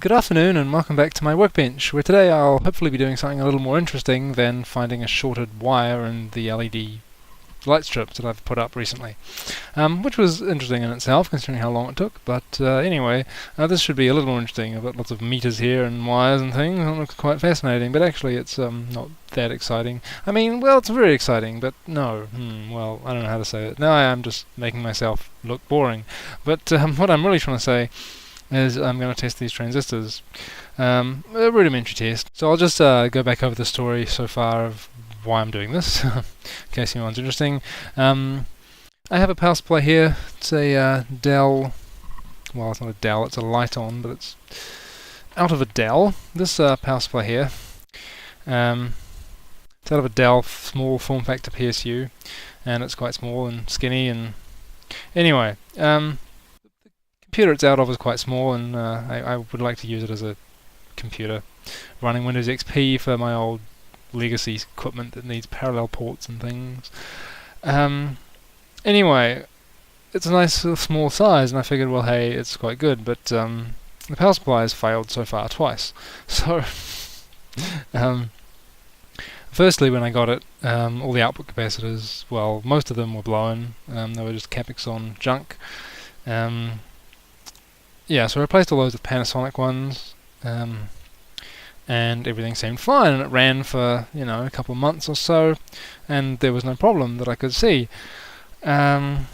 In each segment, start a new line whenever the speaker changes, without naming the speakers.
Good afternoon and welcome back to my workbench, where today I'll hopefully be doing something a little more interesting than finding a shorted wire in the LED light strips that I've put up recently. Which was interesting in itself, considering how long it took, but anyway, this should be a little more interesting. I've got lots of meters here and wires and things, and it looks quite fascinating, but actually it's not that exciting. I mean, well, it's very exciting, but no, well, I don't know how to say it. Now I am just making myself look boring. But what I'm really trying to say is I'm going to test these transistors. A rudimentary test. So I'll just go back over the story so far of why I'm doing this, in case anyone's interesting. I have a power supply here. It's a Dell, well, it's not a Dell, it's a Lite-On, but it's out of a Dell. This power supply here, it's out of a Dell small form factor PSU, and it's quite small and skinny, and anyway, computer it's out of is quite small, and I would like to use it as a computer running Windows XP for my old legacy equipment that needs parallel ports and things. Anyway, it's a nice small size, and I figured, well, hey, it's quite good, but the power supply has failed so far twice. So firstly, when I got it, all the output capacitors, well, most of them were blown. They were just Capexon junk. Yeah, so I replaced all those with Panasonic ones, and everything seemed fine, and it ran for, a couple of months or so, and there was no problem that I could see. But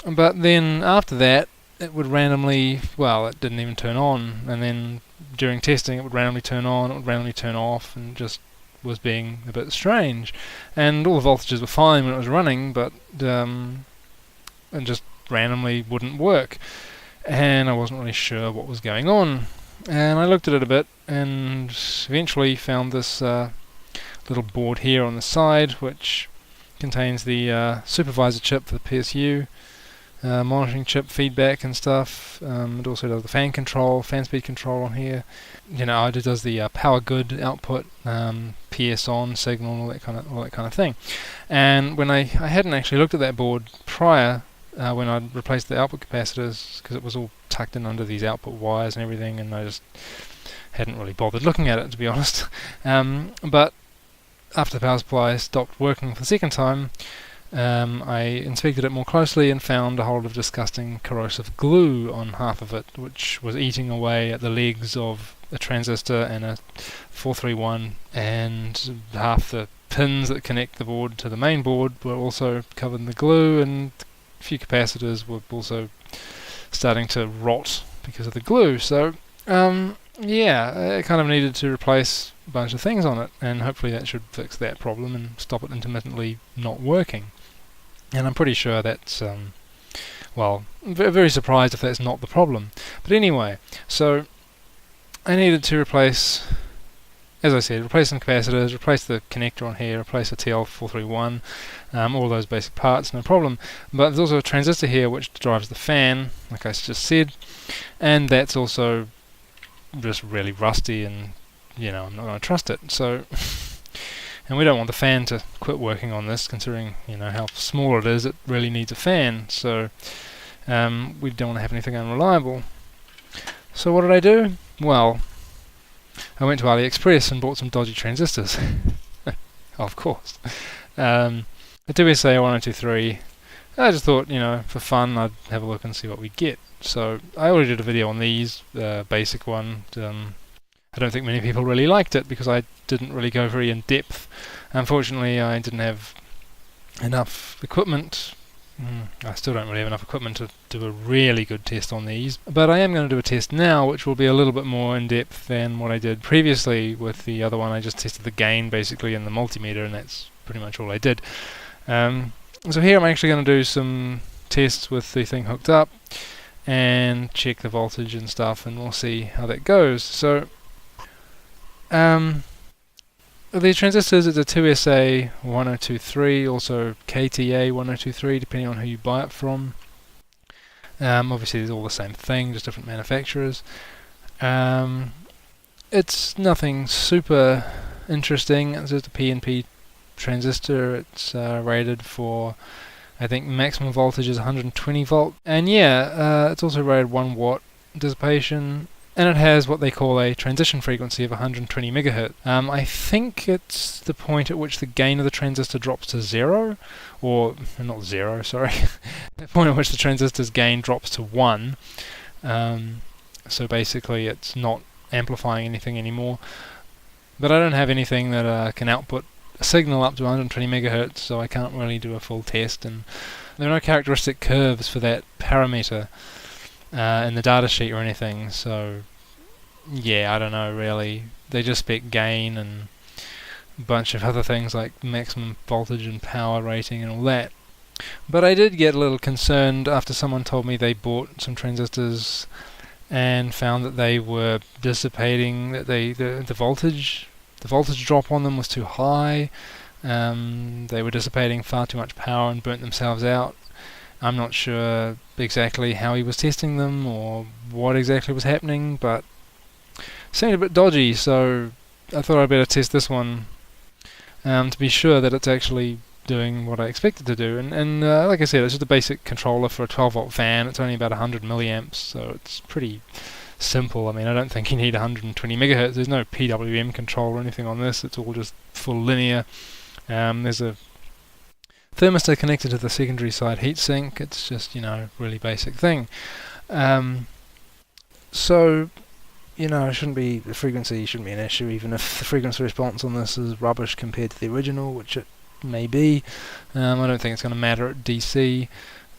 then after that, it would randomly, well, it didn't even turn on, and then during testing it would randomly turn on, it would randomly turn off, and just was being a bit strange. And all the voltages were fine when it was running, but and just randomly wouldn't work. And I wasn't really sure what was going on, and I looked at it a bit and eventually found this little board here on the side, which contains the supervisor chip for the PSU, monitoring chip feedback and stuff. It also does the fan speed control on here. It does the power good output, PS-on signal, all that kind of thing. And when I hadn't actually looked at that board prior, when I replaced the output capacitors, because it was all tucked in under these output wires and everything, and I just hadn't really bothered looking at it, to be honest. But after the power supply stopped working for the second time, I inspected it more closely and found a whole lot of disgusting corrosive glue on half of it, which was eating away at the legs of a transistor and a 431, and half the pins that connect the board to the main board were also covered in the glue, and a few capacitors were also starting to rot because of the glue. So yeah, I kind of needed to replace a bunch of things on it, and hopefully that should fix that problem and stop it intermittently not working. And I'm pretty sure that's well, very surprised if that's not the problem. But anyway, so I needed to replace, as I said, replace some capacitors, replace the connector on here, replace the TL431, all those basic parts, no problem. But there's also a transistor here which drives the fan, like I just said, and that's also just really rusty, and I'm not going to trust it. So, and we don't want the fan to quit working on this, considering how small it is. It really needs a fan, so we don't want to have anything unreliable. So what did I do? Well, I went to Aliexpress and bought some dodgy transistors. Of course. A 2SA1023. I just thought, for fun, I'd have a look and see what we get. So I already did a video on these, basic one. I don't think many people really liked it because I didn't really go very in depth. Unfortunately, I didn't have enough equipment. I still don't really have enough equipment to do a really good test on these, but I am going to do a test now which will be a little bit more in depth than what I did previously with the other one. I just tested the gain basically and the multimeter, and that's pretty much all I did. So here I'm actually going to do some tests with the thing hooked up and check the voltage and stuff, and we'll see how that goes. So these transistors, it's a 2SA1023, also KTA1023, depending on who you buy it from. Obviously it's all the same thing, just different manufacturers. It's nothing super interesting. It's just a PNP transistor. It's rated for, I think, maximum voltage is 120 volt. And yeah, it's also rated 1 watt dissipation. and it has what they call a transition frequency of 120 megahertz. I think it's the point at which the gain of the transistor drops to zero, or not zero, sorry, the point at which the transistor's gain drops to 1. So basically it's not amplifying anything anymore. But I don't have anything that can output a signal up to 120 megahertz, so I can't really do a full test, and there are no characteristic curves for that parameter in the datasheet or anything, so yeah, I don't know really. They just spec gain and a bunch of other things like maximum voltage and power rating and all that. But I did get a little concerned after someone told me they bought some transistors and found that they were dissipating, that the voltage drop on them was too high. They were dissipating far too much power and burnt themselves out. I'm not sure exactly how he was testing them or what exactly was happening, but it seemed a bit dodgy, so I thought I'd better test this one to be sure that it's actually doing what I expect it to do. And like I said, it's just a basic controller for a 12 volt fan. It's only about 100 milliamps, so it's pretty simple. I mean, I don't think you need 120 megahertz. There's no PWM control or anything on this. It's all just full linear. There's a thermistor connected to the secondary side heatsink. It's just, really basic thing. So, the frequency shouldn't be an issue, even if the frequency response on this is rubbish compared to the original, which it may be. I don't think it's going to matter at DC.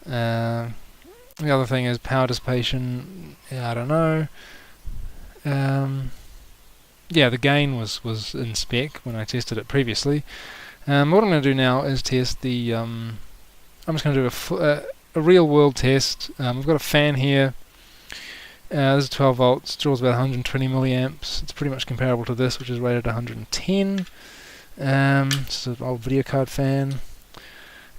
The other thing is power dissipation. I don't know. The gain was in spec when I tested it previously. What I'm going to do now is test the. I'm just going to do a real world test. We've got a fan here. This is 12 volts, draws about 120 milliamps. It's pretty much comparable to this, which is rated 110. It's an old video card fan.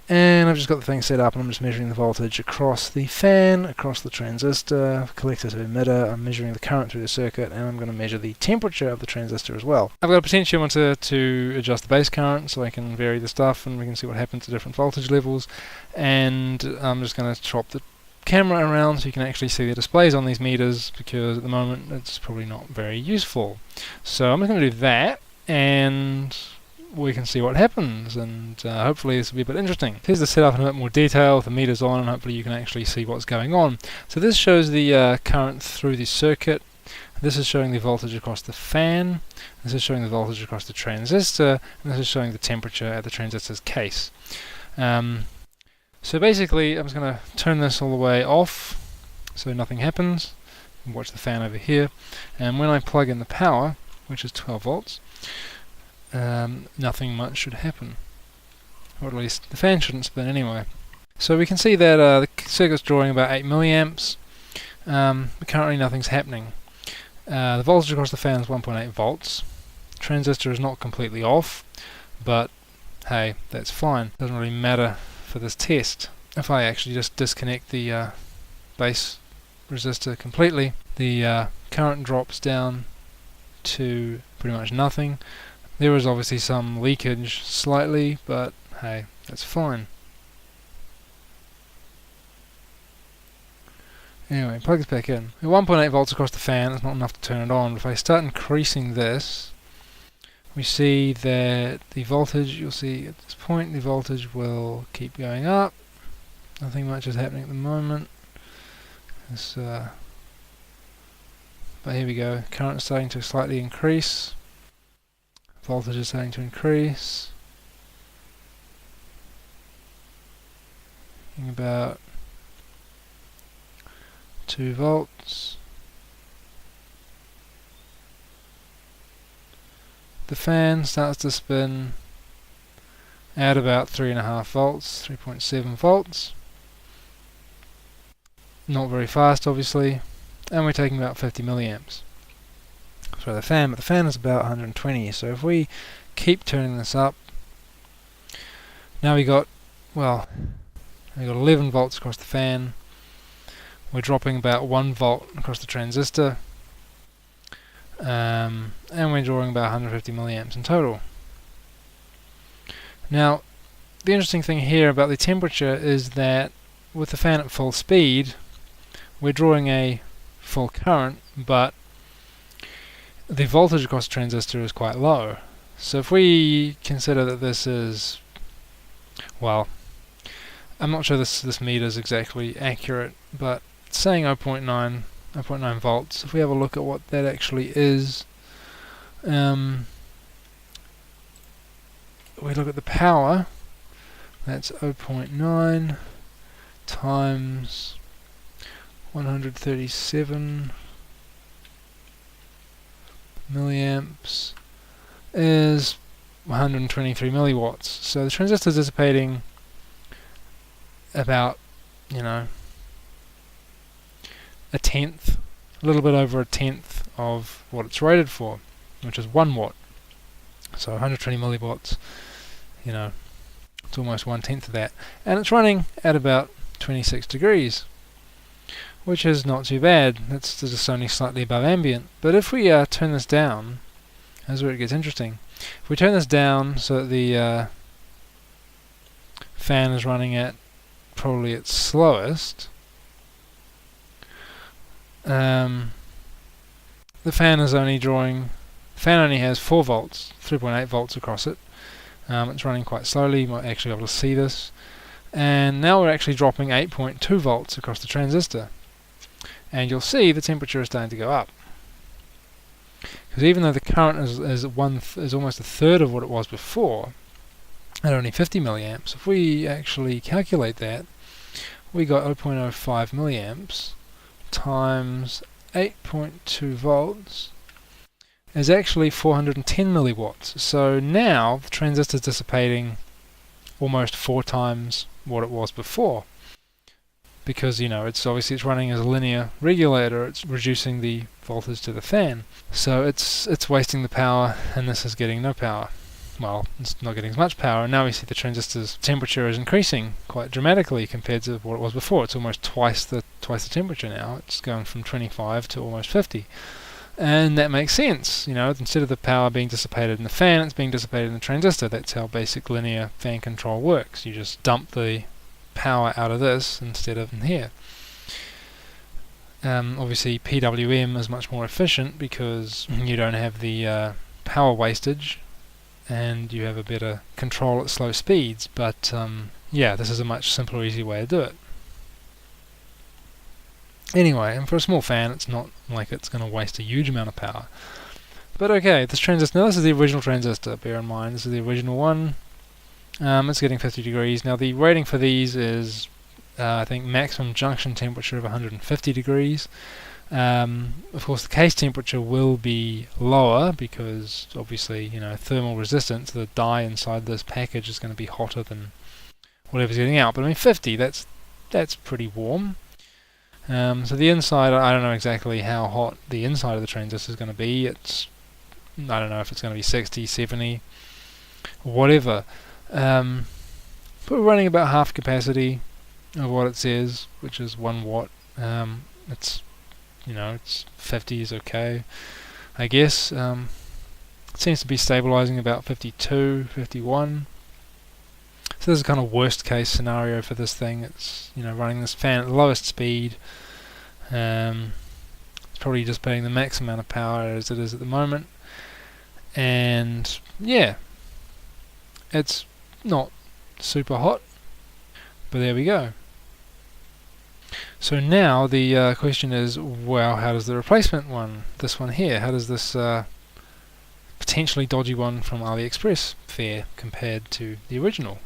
And I've just got the thing set up, and I'm just measuring the voltage across the fan, across the transistor, collector to emitter. I'm measuring the current through the circuit, and I'm going to measure the temperature of the transistor as well. I've got a potentiometer to adjust the base current, so I can vary the stuff, and we can see what happens to different voltage levels. And I'm just going to chop the camera around so you can actually see the displays on these meters, because at the moment it's probably not very useful. So I'm just going to do that, and we can see what happens, and hopefully this will be a bit interesting. Here's the setup in a bit more detail with the meters on, and hopefully you can actually see what's going on. So this shows the current through the circuit. This is showing the voltage across the fan. This is showing the voltage across the transistor, and this is showing the temperature at the transistor's case. So basically, I'm just going to turn this all the way off so nothing happens. You can watch the fan over here, and when I plug in the power, which is 12 volts, nothing much should happen, or at least the fan shouldn't spin anyway. So we can see that the circuit's drawing about 8 milliamps. But currently nothing's happening. The voltage across the fan is 1.8 volts. The transistor is not completely off, but hey, that's fine. Doesn't really matter for this test. If I actually just disconnect the base resistor completely, the current drops down to pretty much nothing. There is obviously some leakage slightly, but hey, that's fine. Anyway, plug this back in. 1.8 volts across the fan is not enough to turn it on, but if I start increasing this, we see that the voltage, you'll see at this point, the voltage will keep going up. Nothing much is happening at the moment. But here we go, current is starting to slightly increase. Voltage is starting to increase. About 2 volts. The fan starts to spin at about 3.5 volts, 3.7 volts. Not very fast, obviously, and we're taking about 50 milliamps. For the fan, but the fan is about 120, so if we keep turning this up, now we got 11 volts across the fan. We're dropping about 1 volt across the transistor, and we're drawing about 150 milliamps in total. Now, the interesting thing here about the temperature is that with the fan at full speed, we're drawing a full current, but the voltage across the transistor is quite low. So if we consider that this is, well, I'm not sure this meter is exactly accurate, but it's saying 0.9 volts. If we have a look at what that actually is, we look at the power, that's 0.9 times 137 milliamps is 123 milliwatts. So the transistor is dissipating about, a tenth, a little bit over a tenth of what it's rated for, which is 1 watt. So 120 milliwatts, it's almost 1/10 of that. And it's running at about 26 degrees, which is not too bad. It's just only slightly above ambient. But if we turn this down, that's where it gets interesting. If we turn this down so that the fan is running at probably its slowest, the fan only has 4 volts, 3.8 volts across it. It's running quite slowly. You might actually be able to see this. And now we're actually dropping 8.2 volts across the transistor. And you'll see the temperature is starting to go up. Because even though the current is almost a third of what it was before, at only 50 milliamps, if we actually calculate that, we got 0.05 milliamps times 8.2 volts is actually 410 milliwatts. So now the transistor is dissipating almost 4 times what it was before. Because it's running as a linear regulator, it's reducing the voltage to the fan. So it's wasting the power, and this is getting no power. Well, it's not getting as much power, and now we see the transistor's temperature is increasing quite dramatically compared to what it was before. It's almost twice the temperature now. It's going from 25 to almost 50. And that makes sense, instead of the power being dissipated in the fan, it's being dissipated in the transistor. That's how basic linear fan control works. You just dump the power out of this instead of in here. Obviously PWM is much more efficient because you don't have the power wastage and you have a better control at slow speeds, but this is a much simpler, easy way to do it. Anyway, and for a small fan it's not like it's going to waste a huge amount of power. But okay, this transistor, now this is the original transistor, bear in mind, this is the original one. It's getting 50 degrees. Now the rating for these is I think maximum junction temperature of 150 degrees. Of course the case temperature will be lower because obviously thermal resistance, the die inside this package is going to be hotter than whatever's getting out. But I mean 50, that's pretty warm. So the inside, I don't know exactly how hot the inside of the transistor is going to be. I don't know if it's going to be 60, 70, whatever. But we're running about half capacity of what it says, which is 1 watt. It's 50 is okay, I guess. It seems to be stabilizing about 52, 51. So this is kind of worst case scenario for this thing. It's running this fan at the lowest speed. It's probably just paying the max amount of power as it is at the moment. And yeah, it's not super hot, but there we go. So now the question is, well, how does the replacement one, this one here, how does this potentially dodgy one from Aliexpress fare compared to the original?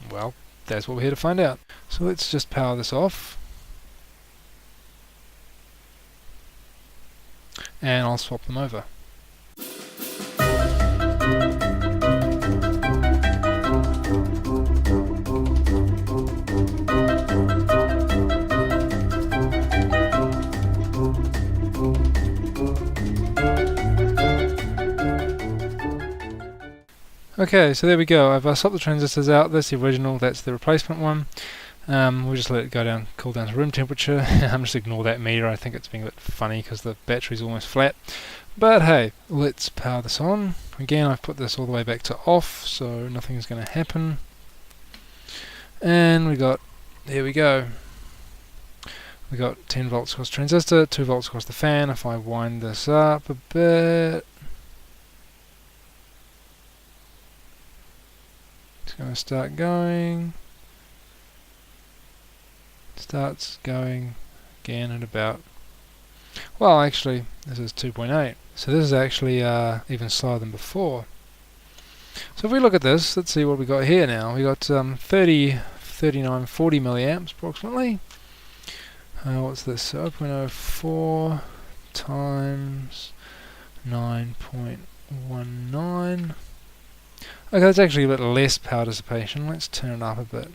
Well, that's what we're here to find out. So let's just power this off. And I'll swap them over. Okay, so there we go. I've swapped the transistors out. That's the original, that's the replacement one. We'll just let it go down, cool down to room temperature. I'm just ignore that meter. I think it's being a bit funny because the battery's almost flat. But hey, let's power this on. Again, I've put this all the way back to off, so nothing's going to happen. And there we go. We got 10 volts across the transistor, 2 volts across the fan. If I wind this up a bit, it's going to start going. Starts going again at about, well, actually this is 2.8, so this is actually even slower than before. So if we look at this, let's see what we got here now. We got 39, 40 milliamps approximately. What's this? 0.04 times 9.19. Okay, that's actually a bit less power dissipation. Let's turn it up a bit.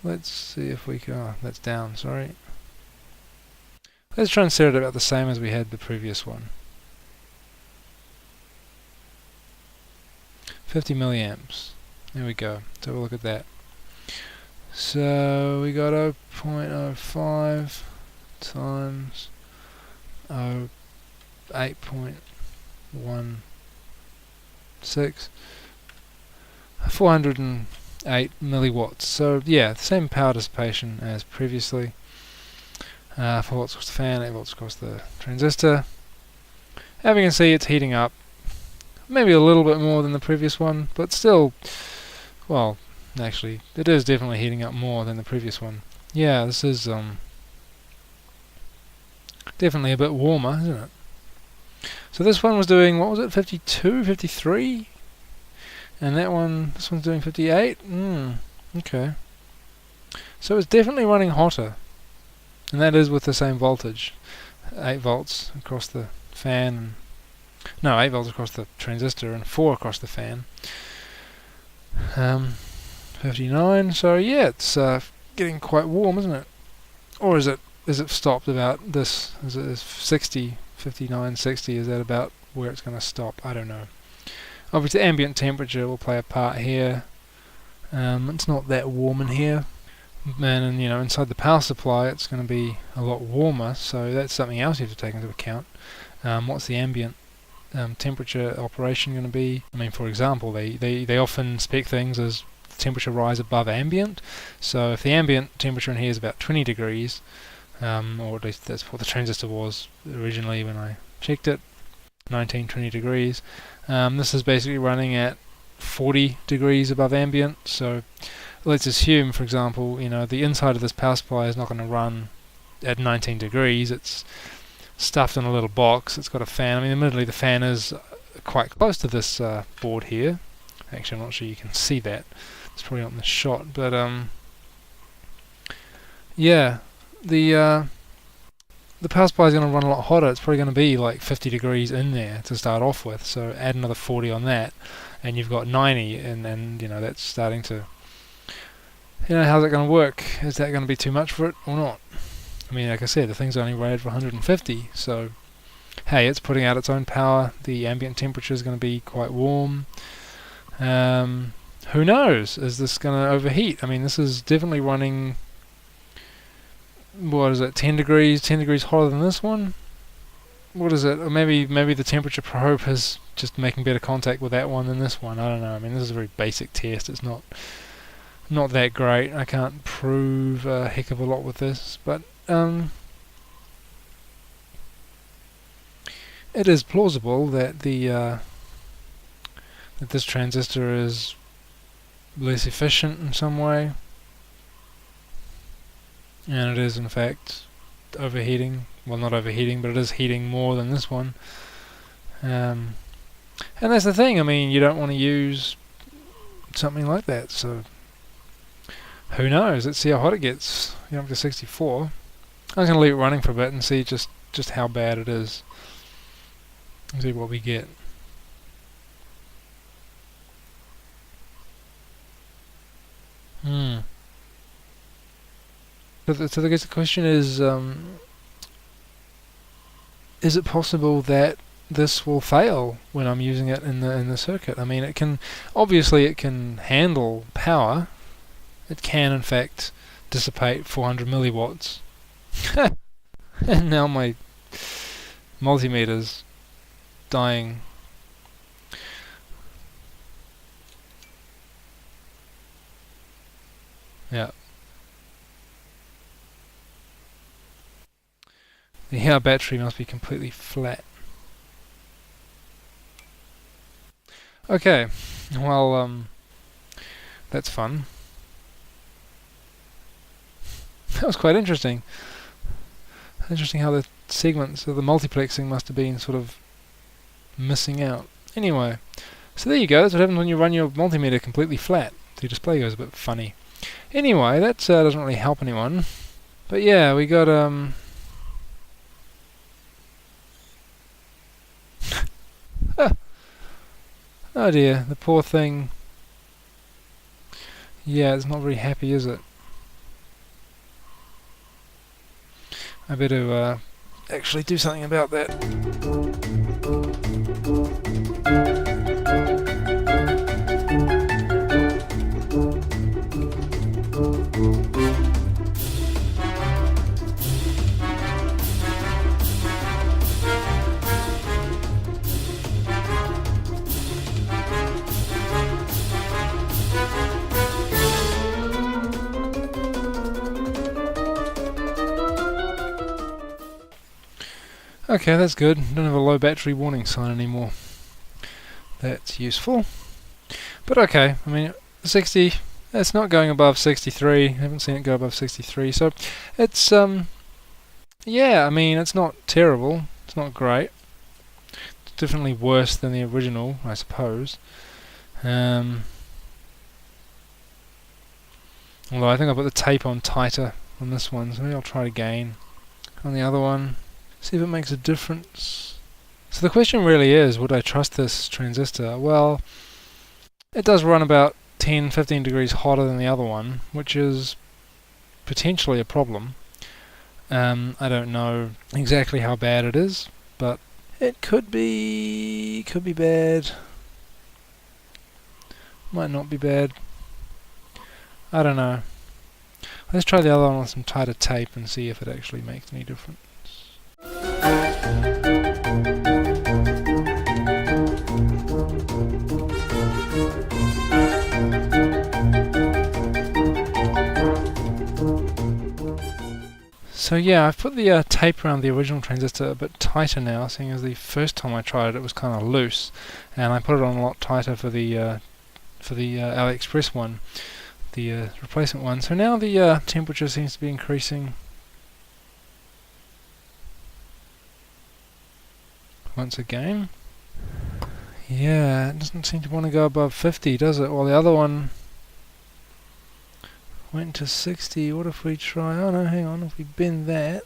Let's see if we can... oh, that's down, sorry. Let's try and set it about the same as we had the previous one. 50 milliamps. There we go. Let's have a look at that. So we got 0.05 times 8.16, 408 milliwatts. So yeah, the same power dissipation as previously. 4 volts across the fan, 8 volts across the transistor. As you can see, it's heating up. Maybe a little bit more than the previous one, but still, well, actually, it is definitely heating up more than the previous one. Yeah, this is definitely a bit warmer, isn't it? So this one was doing, what was it, 52, 53? And that one, this one's doing 58? Okay. So it's definitely running hotter. And that is with the same voltage. 8 volts across the fan. No, 8 volts across the transistor and 4 across the fan. 59, so yeah, it's getting quite warm, isn't it? Or is it stopped about this? Is it 60, 59, 60, is that about where it's going to stop? I don't know. Obviously ambient temperature will play a part here. It's not that warm in here. And you know, inside the power supply it's going to be a lot warmer, so that's something else you have to take into account. What's the ambient temperature operation going to be? I mean, for example, they often spec things as temperature rise above ambient. So if the ambient temperature in here is about 20 degrees, or at least that's what the transistor was originally when I checked it, 19, 20 degrees. This is basically running at 40 degrees above ambient. So let's assume, for example, you know, the inside of this power supply is not going to run at 19 degrees. It's stuffed in a little box. It's got a fan. I mean, admittedly, the fan is quite close to this board here. Actually, I'm not sure you can see that. It's probably not in the shot, but yeah, the power supply is going to run a lot hotter. It's probably going to be like 50 degrees in there to start off with. So add another 40 on that, and you've got 90, and you know, that's starting to, you know, how's it going to work? Is that going to be too much for it or not? I mean, like I said, the thing's only rated for 150, so hey, it's putting out its own power. The ambient temperature is going to be quite warm. Who knows? Is this going to overheat? I mean, this is definitely running, what is it, 10 degrees hotter than this one? What is it? Or maybe the temperature probe is just making better contact with that one than this one. I don't know. I mean, this is a very basic test. It's not that great. I can't prove a heck of a lot with this, but it is plausible that that this transistor is less efficient in some way, and it is in fact overheating. Well, not overheating, but it is heating more than this one. And that's the thing. I mean, you don't want to use something like that. So who knows? Let's see how hot it gets. Up to 64. I'm going to leave it running for a bit and see just how bad it is. See what we get. So I guess the question is it possible that this will fail when I'm using it in the circuit? I mean, it can handle power. It can in fact dissipate 400 milliwatts. And now my multimeter's dying. Yeah. Yeah, battery must be completely flat. Okay, well, that's fun. That was quite interesting. Interesting how the segments of the multiplexing must have been sort of missing out. Anyway, so there you go. That's what happens when you run your multimeter completely flat. The display goes a bit funny. Anyway, that doesn't really help anyone. But yeah, we got oh dear, the poor thing. Yeah, it's not very happy, is it? I better actually do something about that. Okay, that's good. Don't have a low battery warning sign anymore. That's useful. But okay, I mean, 60, it's not going above 63. I haven't seen it go above 63, so it's, yeah, I mean, it's not terrible. It's not great. It's definitely worse than the original, I suppose. Although I think I put the tape on tighter on this one, so maybe I'll try it again on the other one. See if it makes a difference. So the question really is, would I trust this transistor? Well, it does run about 10-15 degrees hotter than the other one, which is potentially a problem. I don't know exactly how bad it is, but it could be bad. Might not be bad. I don't know. Let's try the other one with some tighter tape and see if it actually makes any difference. So yeah, I've put the tape around the original transistor a bit tighter now, seeing as the first time I tried it, it was kind of loose, and I put it on a lot tighter for the Aliexpress one, the replacement one. So now the temperature seems to be increasing. Once again. Yeah, it doesn't seem to want to go above 50, does it? Well, the other one went to 60. What if we try... Oh no, hang on. If we bend that...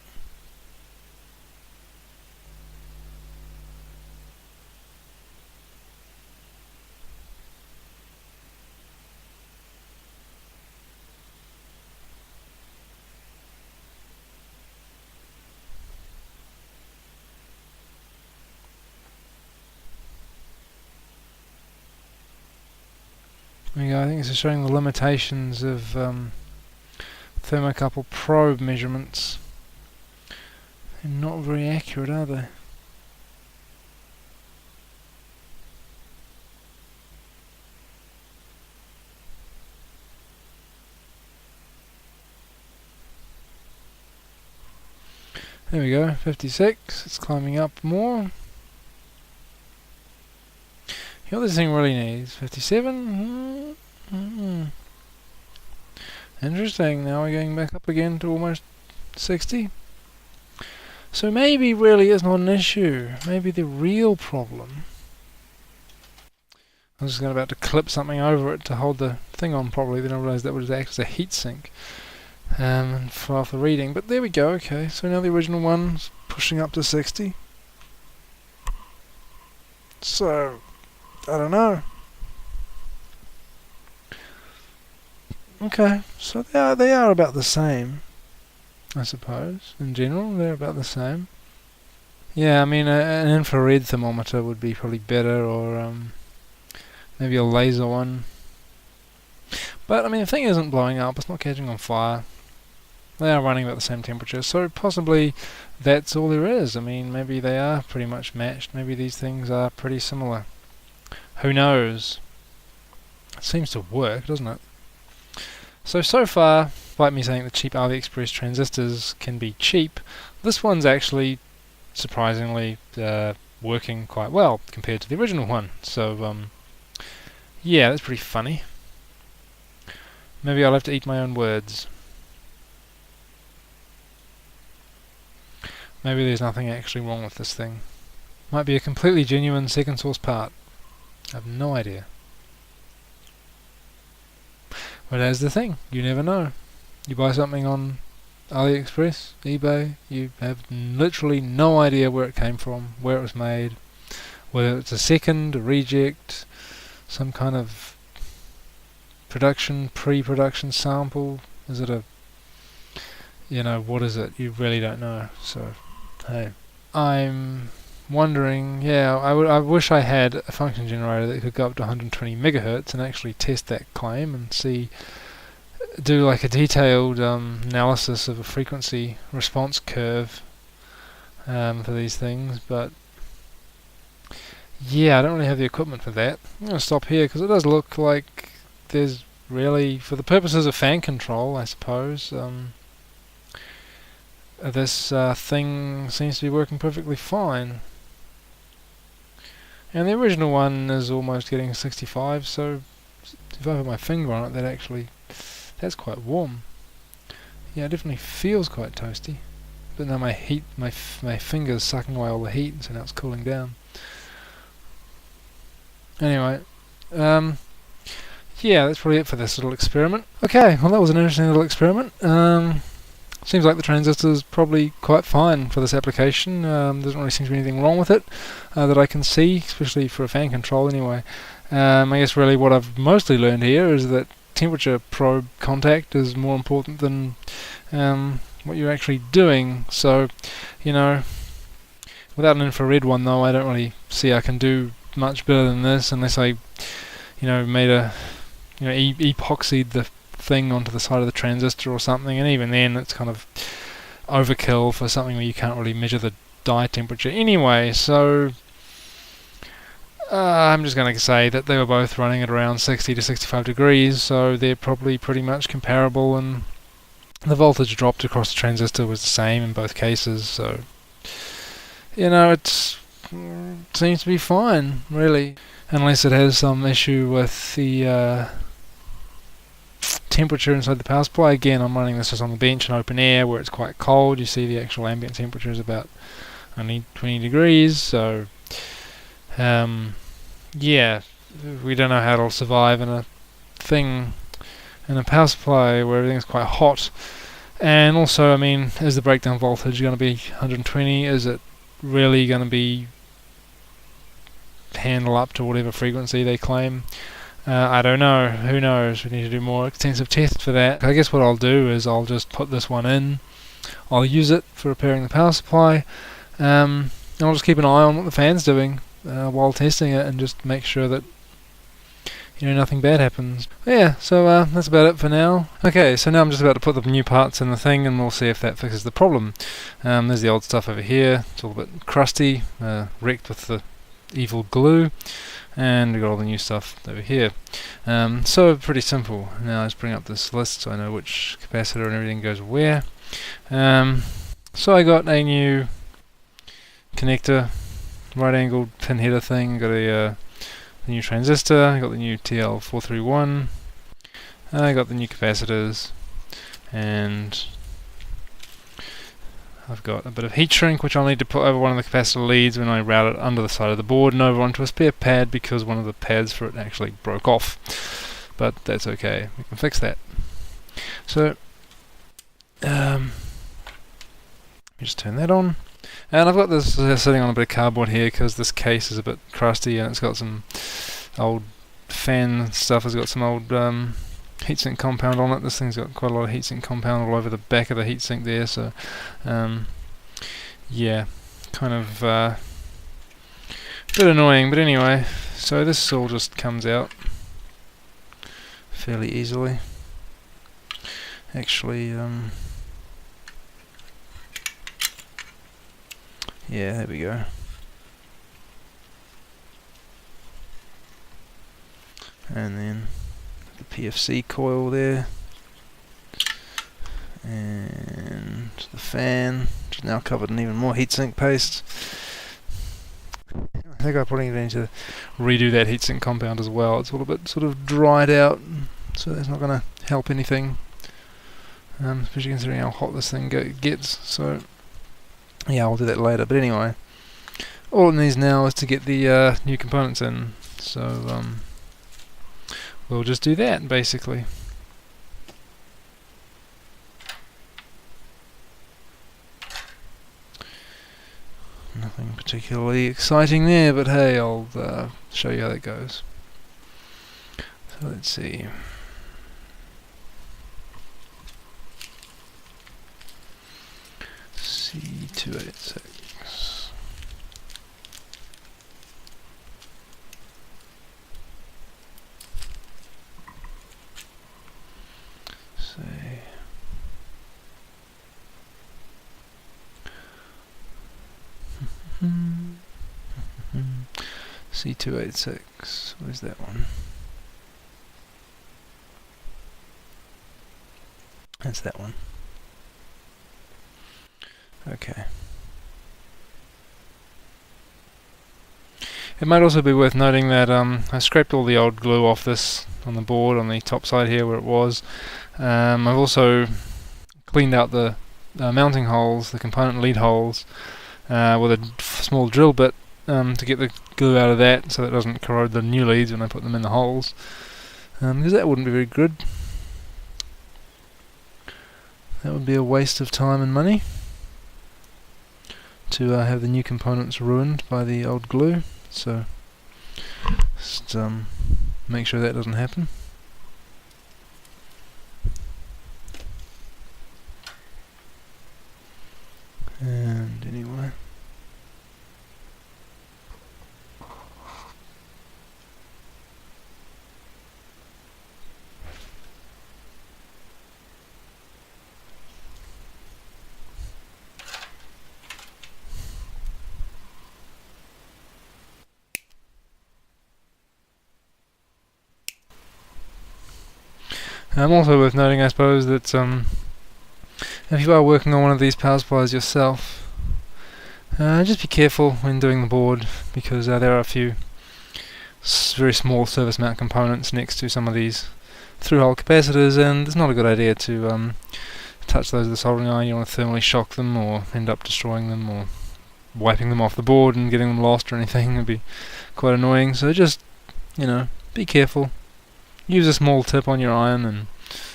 There we go. I think this is showing the limitations of thermocouple probe measurements. They're not very accurate, are they? There we go, 56. It's climbing up more. You know what this thing really needs? 57? Interesting, now we're going back up again to almost 60. So maybe really it's not an issue. Maybe the real problem... I was just about to clip something over it to hold the thing on properly, then I realised that would act as a heatsink and fire off the reading. But there we go, okay. So now the original one's pushing up to 60. So... I don't know. Okay, so they are about the same, I suppose. In general, they're about the same. Yeah, I mean, an infrared thermometer would be probably better, or maybe a laser one. But I mean, the thing isn't blowing up; it's not catching on fire. They are running about the same temperature, so possibly that's all there is. I mean, maybe they are pretty much matched. Maybe these things are pretty similar. Who knows? It seems to work, doesn't it? So far, despite me saying that cheap Aliexpress transistors can be cheap, this one's actually surprisingly working quite well compared to the original one. So yeah, that's pretty funny. Maybe I'll have to eat my own words. Maybe there's nothing actually wrong with this thing. Might be a completely genuine second source part. I have no idea. But that's the thing, you never know. You buy something on Aliexpress, eBay, you have literally no idea where it came from, where it was made, whether it's a second, a reject, some kind of pre-production sample. Is it a, what is it? You really don't know. So, hey. I'm wondering, I wish I had a function generator that could go up to 120 megahertz and actually test that claim and do like a detailed analysis of a frequency response curve for these things, but yeah, I don't really have the equipment for that. I'm going to stop here because it does look like there's really, for the purposes of fan control, I suppose, this thing seems to be working perfectly fine. And the original one is almost getting 65, so if I put my finger on it, that's quite warm. Yeah, it definitely feels quite toasty. But now my finger's sucking away all the heat, so now it's cooling down. Anyway, yeah, that's probably it for this little experiment. Okay, well that was an interesting little experiment. Seems like the transistor's probably quite fine for this application. Doesn't really seem to be anything wrong with it that I can see, especially for a fan control anyway. I guess really what I've mostly learned here is that temperature probe contact is more important than what you're actually doing. So, without an infrared one though, I don't really see I can do much better than this unless I, made epoxied the thing onto the side of the transistor or something, and even then it's kind of overkill for something where you can't really measure the die temperature anyway. So I'm just going to say that they were both running at around 60 to 65 degrees, so they're probably pretty much comparable, and the voltage dropped across the transistor was the same in both cases, so it seems to be fine, really, unless it has some issue with the temperature inside the power supply. Again, I'm running this just on the bench in open air where it's quite cold. You see the actual ambient temperature is about only 20 degrees, so yeah, we don't know how it'll survive in a power supply where everything's quite hot. And also, is the breakdown voltage going to be 120? Is it really going to be handle up to whatever frequency they claim? I don't know. Who knows? We need to do more extensive tests for that. I guess what I'll do is I'll just put this one in. I'll use it for repairing the power supply. And I'll just keep an eye on what the fan's doing while testing it, and just make sure that nothing bad happens. Yeah, so that's about it for now. Okay, so now I'm just about to put the new parts in the thing, and we'll see if that fixes the problem. There's the old stuff over here. It's all a bit crusty, wrecked with the evil glue, and we've got all the new stuff over here. So pretty simple. Now let's bring up this list so I know which capacitor and everything goes where. So I got a new connector, right angled pin header thing, got a the new transistor, I got the new TL431, I got the new capacitors, and I've got a bit of heat shrink which I'll need to put over one of the capacitor leads when I route it under the side of the board and over onto a spare pad, because one of the pads for it actually broke off. But that's okay, we can fix that. So just turn that on. And I've got this sitting on a bit of cardboard here because this case is a bit crusty and it's got some old fan stuff. It's got some old heatsink compound on it. This thing's got quite a lot of heatsink compound all over the back of the heatsink there, so yeah, kind of a bit annoying, but anyway, so this all just comes out fairly easily. Actually, yeah, there we go. And then the PFC coil there, and the fan which is now covered in even more heatsink paste. I think I probably need to redo that heatsink compound as well. It's all a bit sort of dried out, so that's not going to help anything, especially considering how hot this thing gets. So yeah, I'll do that later. But anyway, all it needs now is to get the new components in. So we'll just do that basically. Nothing particularly exciting there, but hey, I'll show you how that goes. So let's see. C286. Say. C286. Where's that one? That's that one. Okay. It might also be worth noting that I scraped all the old glue off this on the board on the top side here where it was. I've also cleaned out the mounting holes, the component lead holes, with a small drill bit to get the glue out of that so that it doesn't corrode the new leads when I put them in the holes, because that wouldn't be very good. That would be a waste of time and money to have the new components ruined by the old glue, so just make sure that doesn't happen. And anyway, also worth noting, I suppose, that if you are working on one of these power supplies yourself, just be careful when doing the board, because there are a few very small surface mount components next to some of these through-hole capacitors, and it's not a good idea to touch those with a soldering iron. You don't want to thermally shock them or end up destroying them or wiping them off the board and getting them lost or anything. It'd be quite annoying, so just, be careful. Use a small tip on your iron, and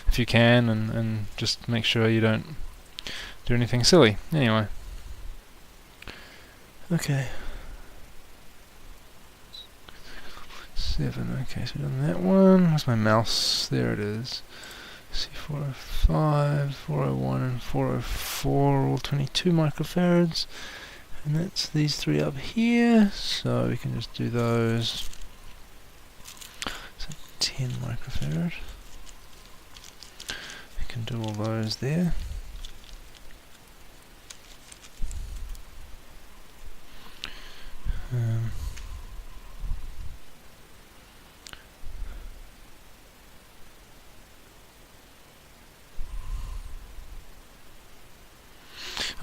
if you can, and just make sure you don't do anything silly. Anyway. Okay. 7, okay, so we've done that one. Where's my mouse? There it is. C405, 401 and 404, all 22 microfarads. And that's these three up here, so we can just do those. So 10 microfarad. We can do all those there.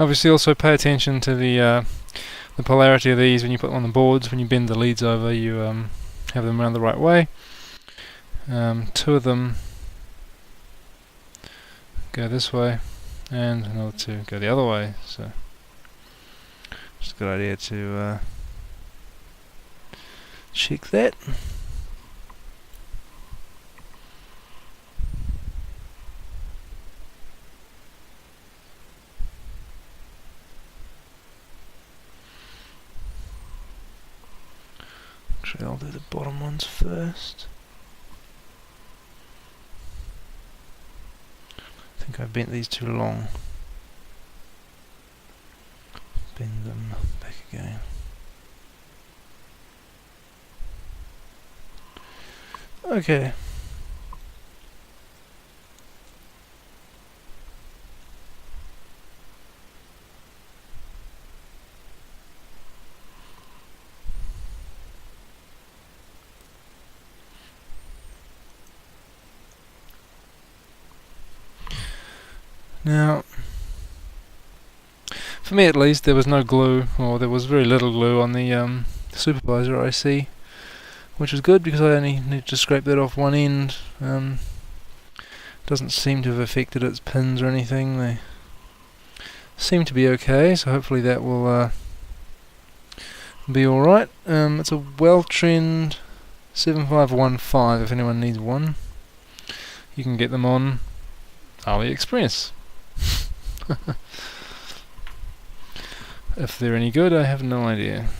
Obviously also pay attention to the polarity of these when you put them on the boards. When you bend the leads over, you have them around the right way. 2 of them go this way, and another 2 go the other way, so it's a good idea to check that. Actually, I'll do the bottom ones first. I think I bent these too long. Bend them back again. Okay. Now, for me at least, there was no glue, or there was very little glue on the supervisor IC, which was good because I only needed to scrape that off one end. Doesn't seem to have affected its pins or anything. They seem to be okay, so hopefully that will be alright. It's a well-trend 7515 if anyone needs one. You can get them on Aliexpress. If they're any good, I have no idea.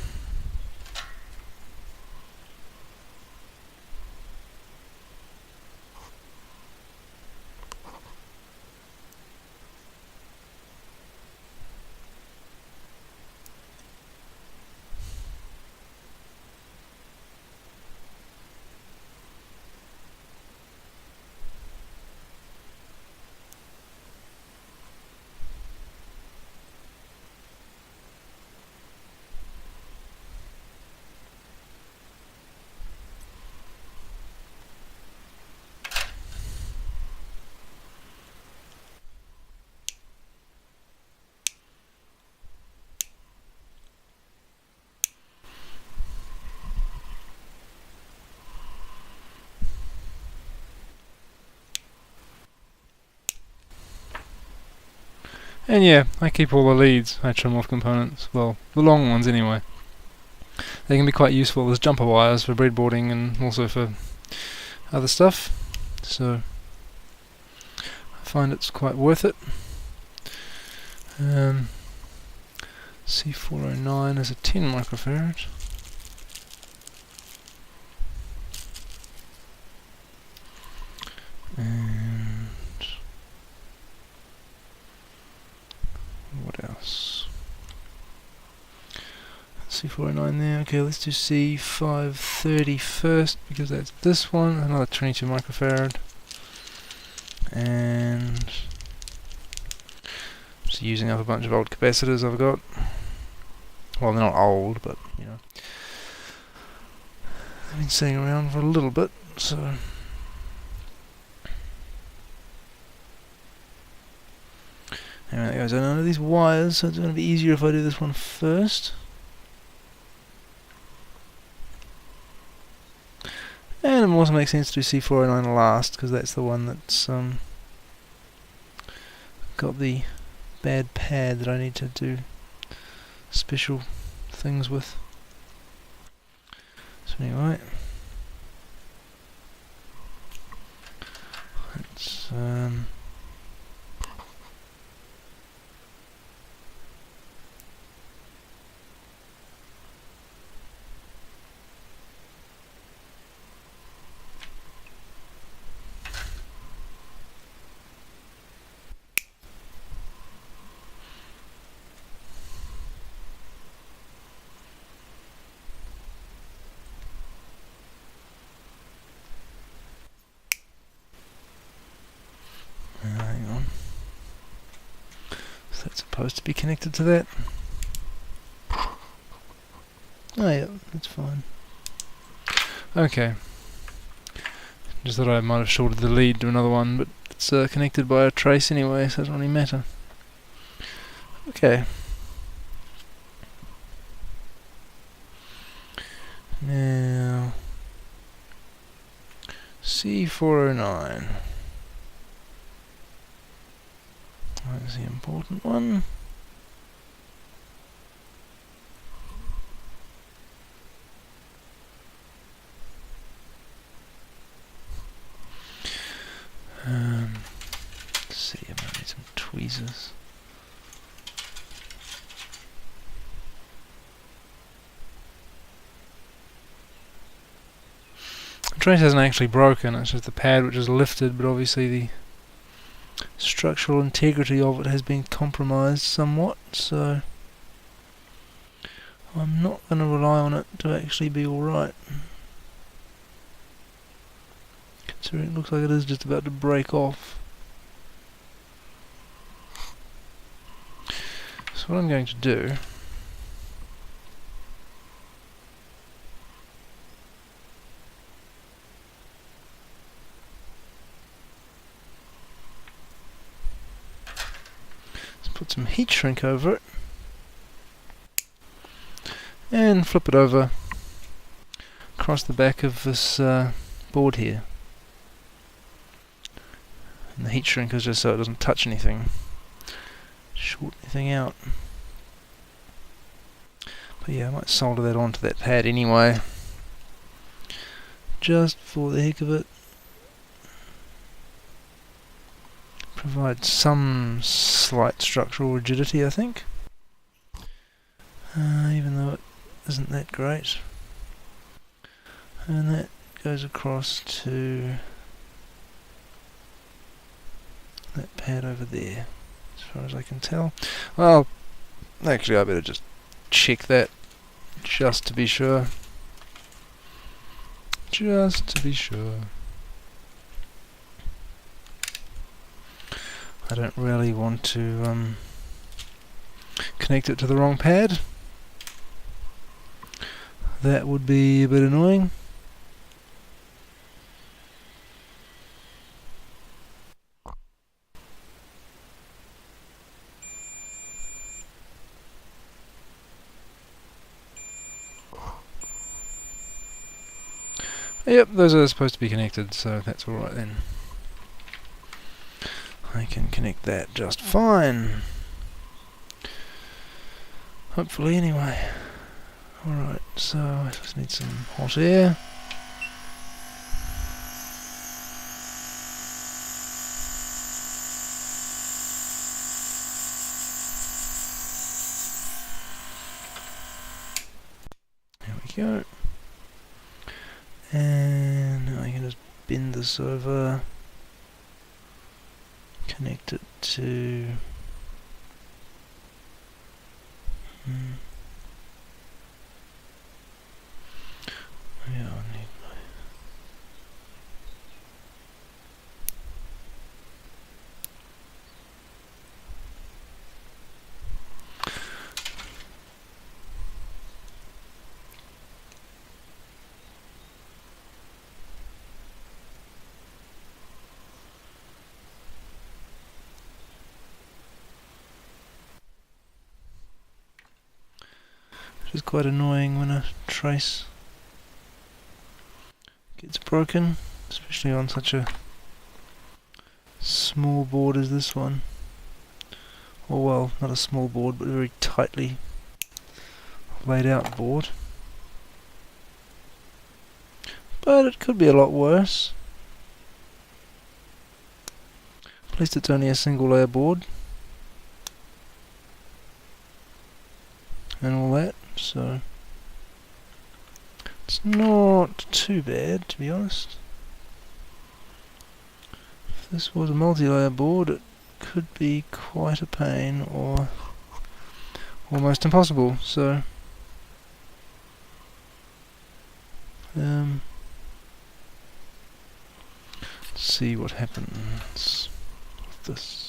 And yeah, I keep all the leads. I trim off components. Well, the long ones anyway. They can be quite useful as jumper wires for breadboarding and also for other stuff. So I find it's quite worth it. C409 is a 10 microfarad. And what else? C409 there. Okay, let's do C530 first because that's this one. Another 22 microfarad. And just using up a bunch of old capacitors I've got. Well, they're not old, but you know, they've been sitting around for a little bit, so. Anyway, that goes under these wires, so it's going to be easier if I do this one first. And it also makes sense to do C409 last, because that's the one that's got the bad pad that I need to do special things with. So anyway, let's hang on. So that's supposed to be connected to that. Oh yeah, that's fine. Okay. Just thought I might have shorted the lead to another one, but it's connected by a trace anyway, so it doesn't really matter. Okay. Now C409. That's the important one. Let's see, I might need some tweezers. The trace hasn't actually broken, it's just the pad which is lifted, but obviously the structural integrity of it has been compromised somewhat, so I'm not going to rely on it to actually be alright. Considering it looks like it is just about to break off. So what I'm going to do is put some heat shrink over it. and flip it over across the back of this board here. And the heat shrink is just so it doesn't touch anything, short anything out. But yeah, I might solder that onto that pad anyway, just for the heck of it. Provide some slight structural rigidity, I think, even though it isn't that great. And that goes across to that pad over there, as far as I can tell. Well, actually I better just check that, just to be sure. Just to be sure. I don't really want to connect it to the wrong pad. That would be a bit annoying. Yep, those are supposed to be connected, so that's alright then. I can connect that just fine. Hopefully, anyway. Alright, so I just need some hot air. There we go. And now I can just bend this over, connect it to yeah, I need which is quite annoying when a trace gets broken, especially on such a small board as this one. Or well, not a small board, but a very tightly laid out board. But it could be a lot worse. At least it's only a single layer board and all that, so it's not too bad, to be honest. If this was a multi-layer board, it could be quite a pain, or almost impossible, so let's see what happens with this.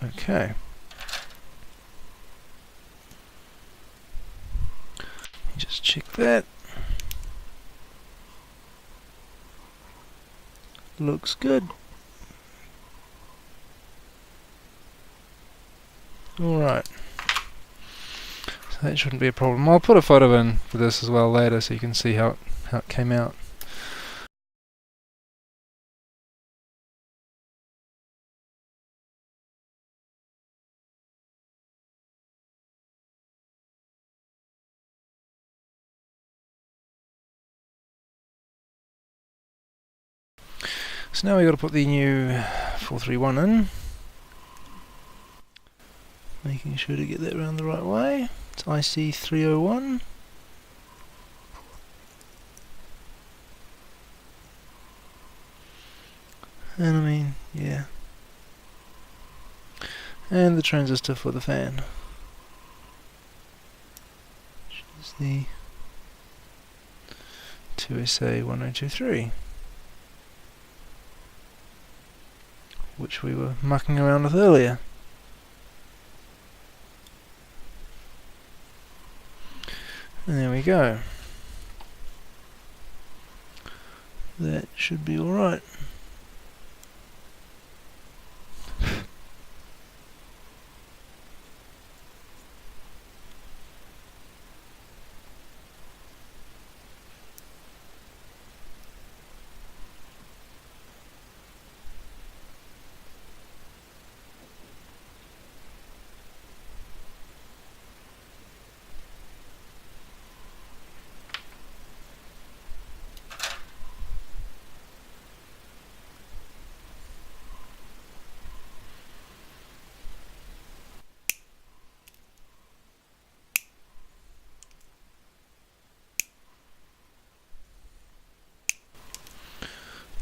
Okay. Just check that. Looks good. Alright. So that shouldn't be a problem. I'll put a photo in for this as well later so you can see how it came out. So now we've got to put the new 431 in. Making sure to get that around the right way. It's IC301. And I mean, yeah. And the transistor for the fan, which is the 2SA1023, which we were mucking around with earlier. And there we go. that should be alright.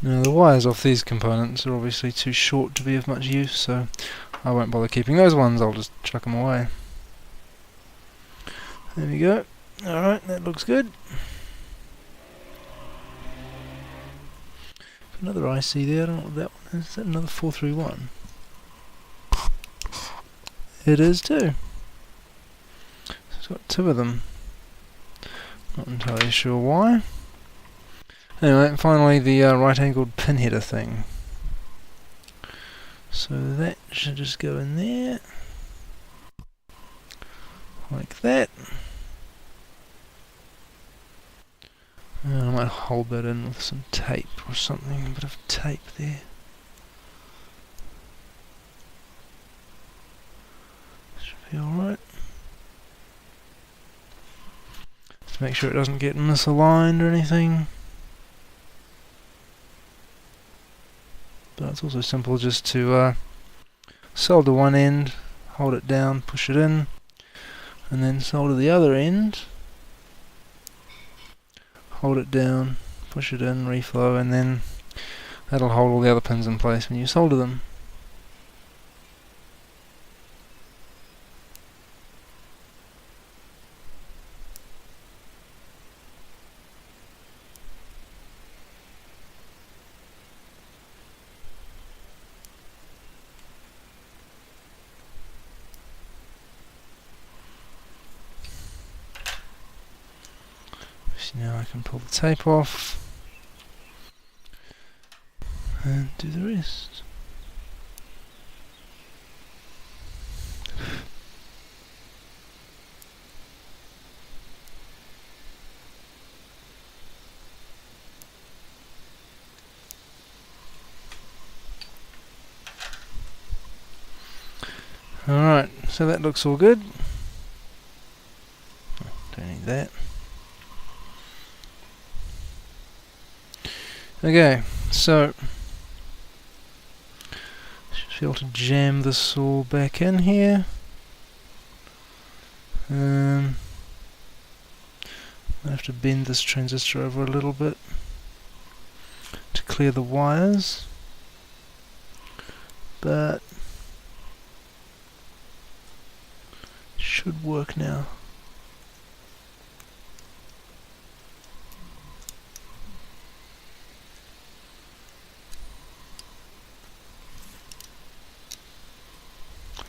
Now the wires off these components are obviously too short to be of much use, so I won't bother keeping those ones, I'll just chuck them away. There we go. Alright, that looks good. Another IC there, I don't know what that one is. Is that another 431? It is too. So it's got two of them. Not entirely sure why. Anyway, finally the right-angled pin header thing. So that should just go in there. Like that. And I might hold that in with some tape or something, a bit of tape there. Should be alright. Just make sure it doesn't get misaligned or anything. But it's also simple just to solder one end, hold it down, push it in, and then solder the other end, hold it down, push it in, reflow, and then that'll hold all the other pins in place when you solder them. Now I can pull the tape off and do the rest. Alright, so that looks all good. Don't need that. Okay, so should be able to jam this all back in here. I have to bend this transistor over a little bit to clear the wires, but it should work now.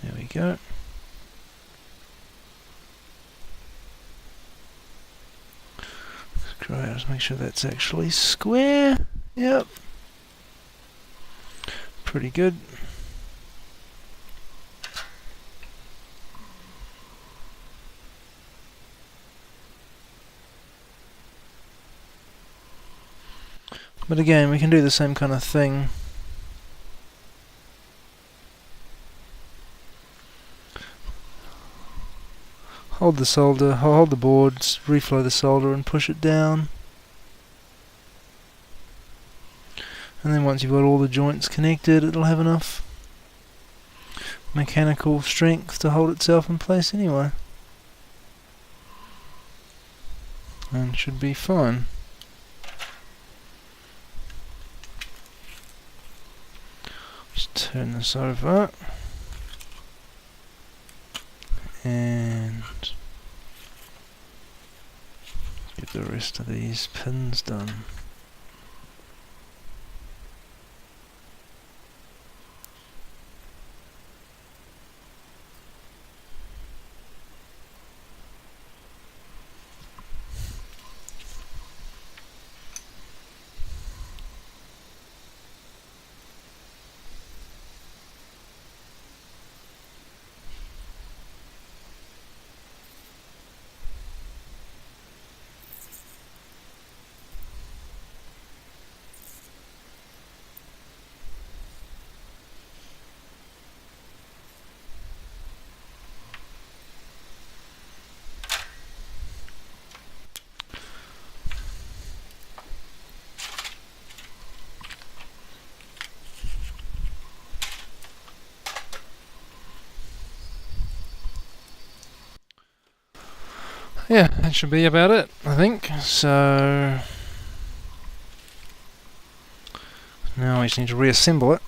There we go. Great, let's make sure that's actually square. Yep. Pretty good. But again, we can do the same kind of thing. Hold the solder, hold the boards, reflow the solder and push it down. And then once you've got all the joints connected, it'll have enough mechanical strength to hold itself in place anyway. And should be fine. Just turn this over. And get the rest of these pins done. yeah, that should be about it, I think. So now we just need to reassemble it.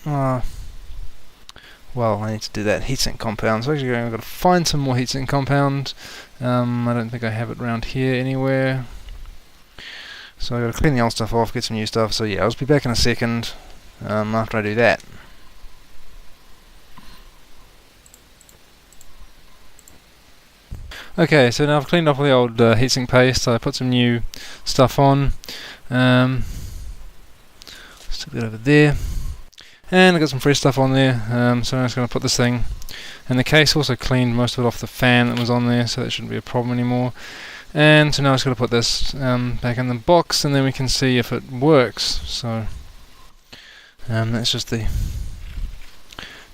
Well, I need to do that heatsink compound. So actually I've got to find some more heatsink compound. I don't think I have it around here anywhere. So I've got to clean the old stuff off, get some new stuff. So yeah, I'll just be back in a second after I do that. Okay, so now I've cleaned off all the old heatsink paste. So I put some new stuff on. Stick that over there. And I got some fresh stuff on there, so I'm just going to put this thing in the case. Also cleaned most of it off the fan that was on there, so that shouldn't be a problem anymore. And so now I'm just going to put this back in the box, and then we can see if it works. So that's just the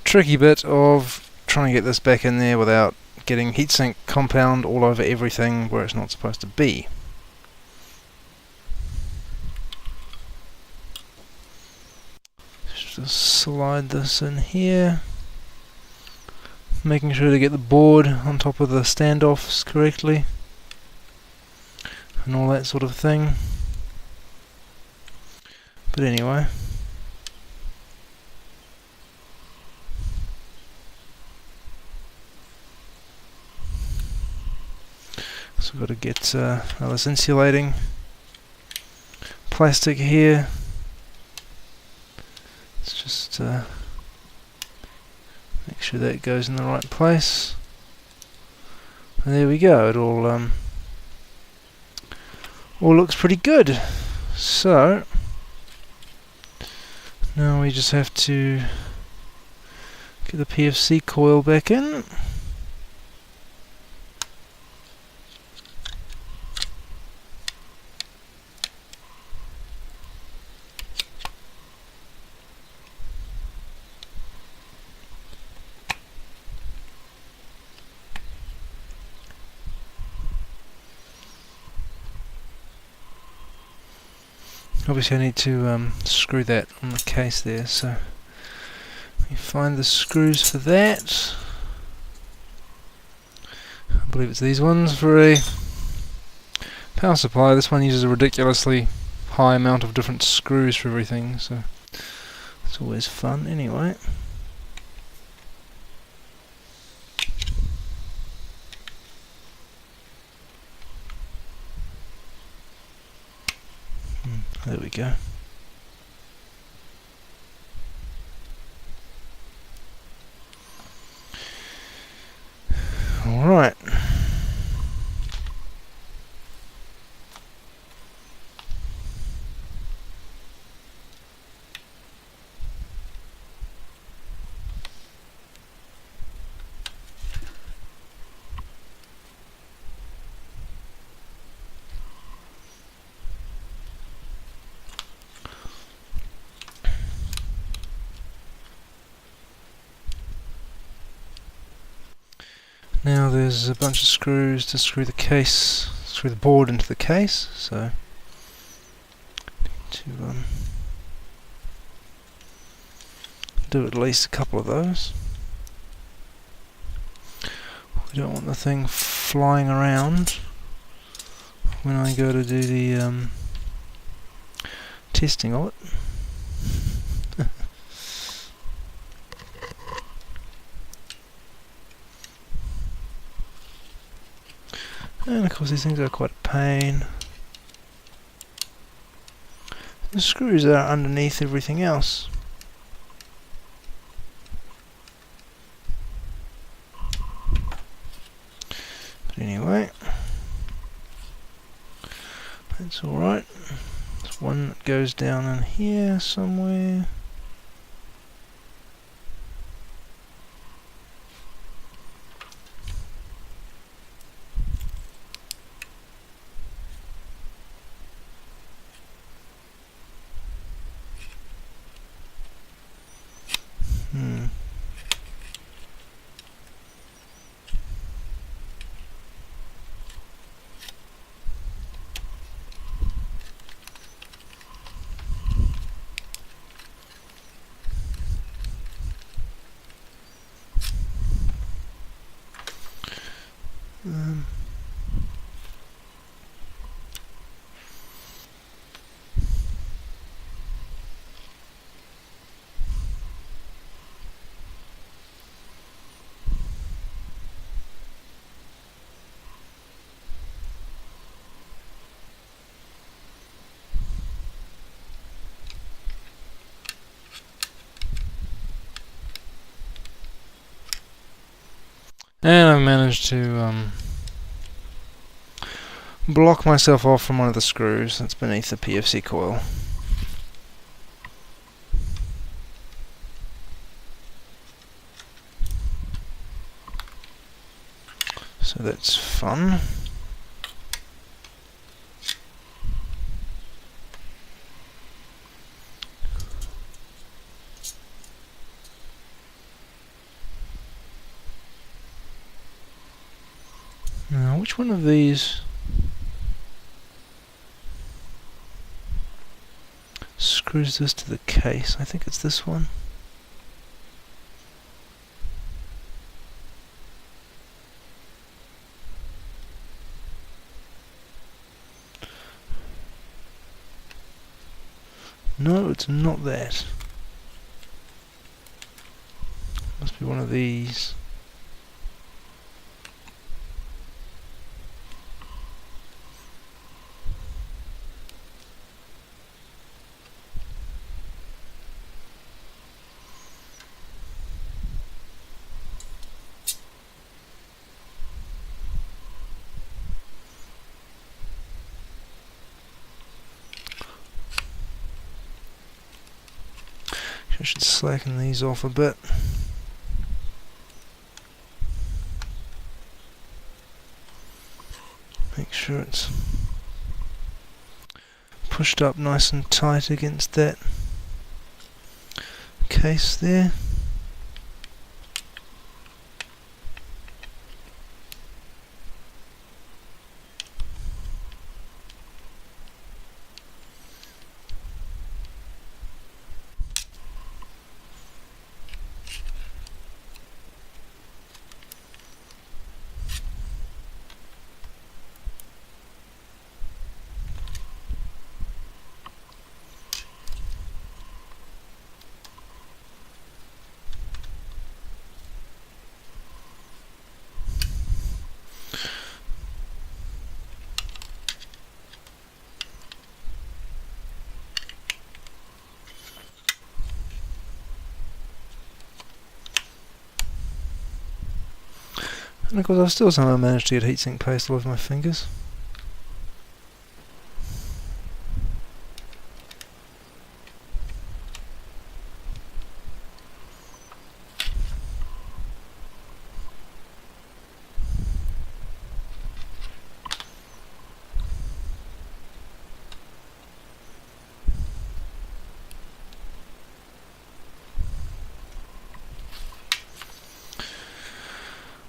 tricky bit of trying to get this back in there without getting heatsink compound all over everything where it's not supposed to be. Just slide this in here, making sure to get the board on top of the standoffs correctly and all that sort of thing. But anyway, so we've got to get this insulating plastic here. Let's just make sure that goes in the right place. And there we go. It all looks pretty good. So now we just have to get the PFC coil back in. Obviously I need to screw that on the case there, so let me find the screws for that. I believe it's these ones for a power supply. This one uses a ridiculously high amount of different screws for everything, so it's always fun anyway. There we go. All right. Now there's a bunch of screws to screw the board into the case, so to do at least a couple of those. We don't want the thing flying around when I go to do the testing of it. And of course these things are quite a pain. The screws are underneath everything else. But anyway, that's alright. There's one that goes down in here somewhere. And I've managed to block myself off from one of the screws that's beneath the PFC coil. So that's fun. Now, which one of these screws this to the case? I think it's this one. No, it's not that. Must be one of these. I should slacken these off a bit. Make sure it's pushed up nice and tight against that case there. And of course I've still somehow managed to get heatsink paste all over my fingers.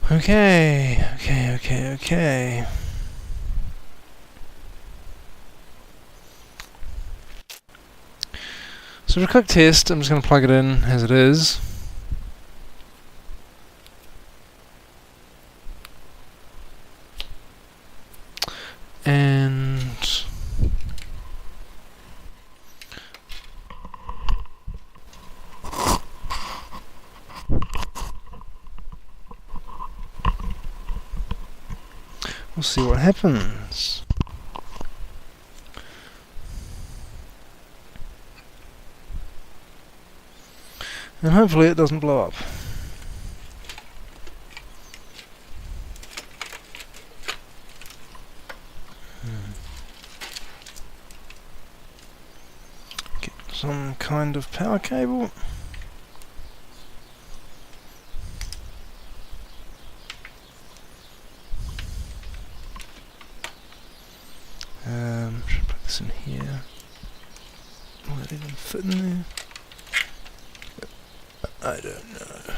Okay. So for a quick test, I'm just going to plug it in as it is. And we'll see what happens. And hopefully it doesn't blow up. Get some kind of power cable. Should put this in here. Will it even fit in there? I don't know.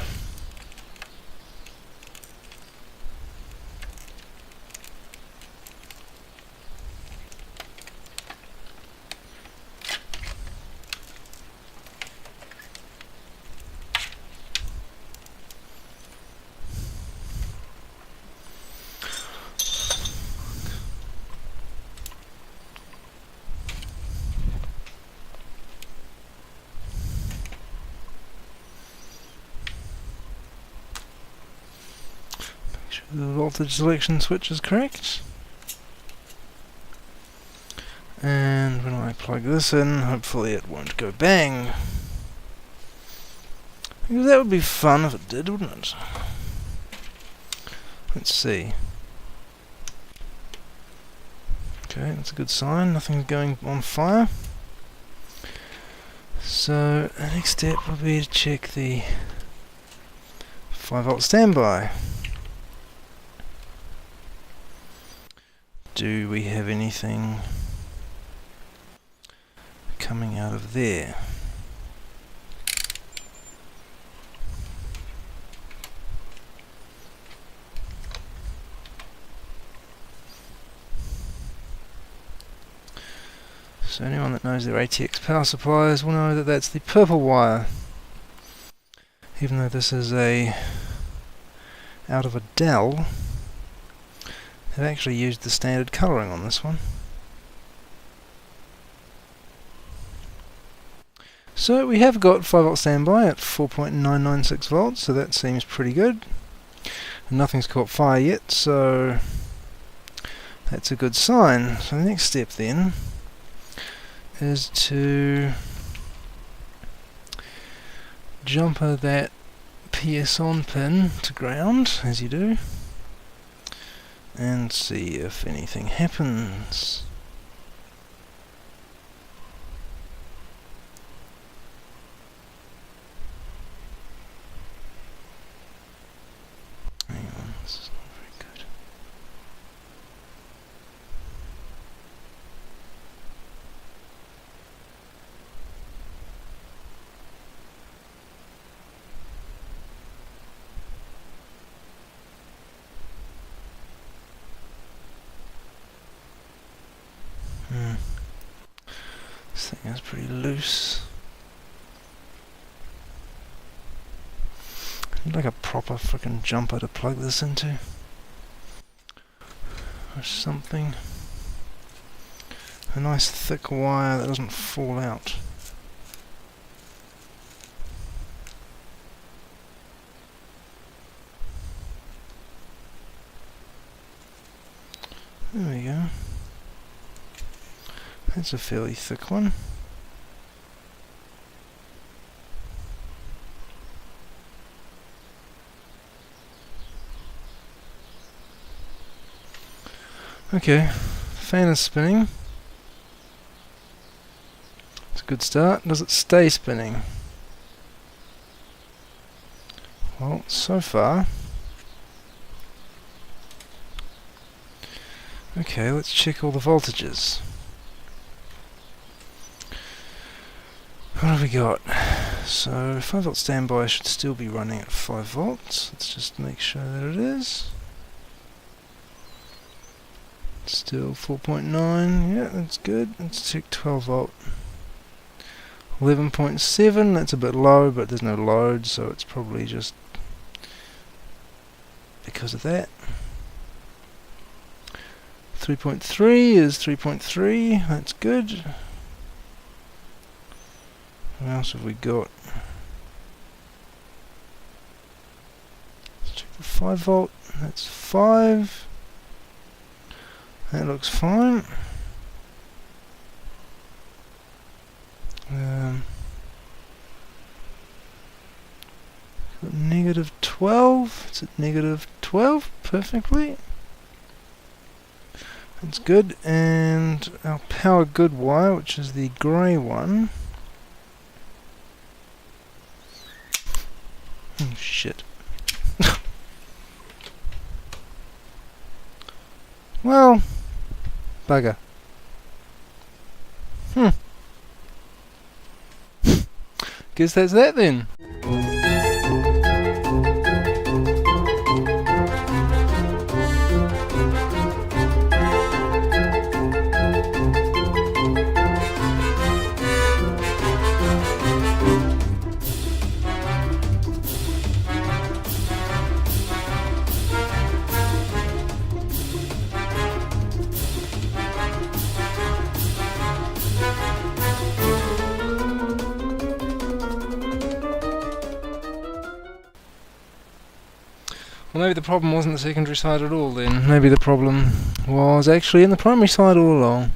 The voltage selection switch is correct. And when I plug this in, hopefully it won't go bang. Because that would be fun if it did, wouldn't it? Let's see. Okay, that's a good sign. Nothing's going on fire. So the next step will be to check the 5V standby. Do we have anything coming out of there? So anyone that knows their ATX power supplies will know that that's the purple wire. Even though this is out of a Dell, they've actually used the standard colouring on this one. So we have got 5V standby at 4.996 volts, so that seems pretty good. And nothing's caught fire yet, so that's a good sign. So the next step then is to jumper that PS-on pin to ground, as you do, and see if anything happens. Hang on, this is not very good. This thing is pretty loose. I need like a proper frickin' jumper to plug this into. Or something. A nice thick wire that doesn't fall out. There we go. That's a fairly thick one. Okay, fan is spinning. It's a good start. Does it stay spinning? Well, so far. Okay, let's check all the voltages. What have we got? So 5V standby should still be running at 5V. Let's just make sure that it is. Still 4.9, yeah, that's good. Let's check 12V. 11.7, that's a bit low, but there's no load, so it's probably just because of that. 3.3 is 3.3, that's good. What else have we got? Let's check the 5V, that's 5. That looks fine. Got negative 12. It's at negative 12 perfectly. That's good. And our power good wire, which is the grey one. Oh shit. Well, bugger. Guess that's that then. Well, maybe the problem wasn't the secondary side at all then. Maybe the problem was actually in the primary side all along.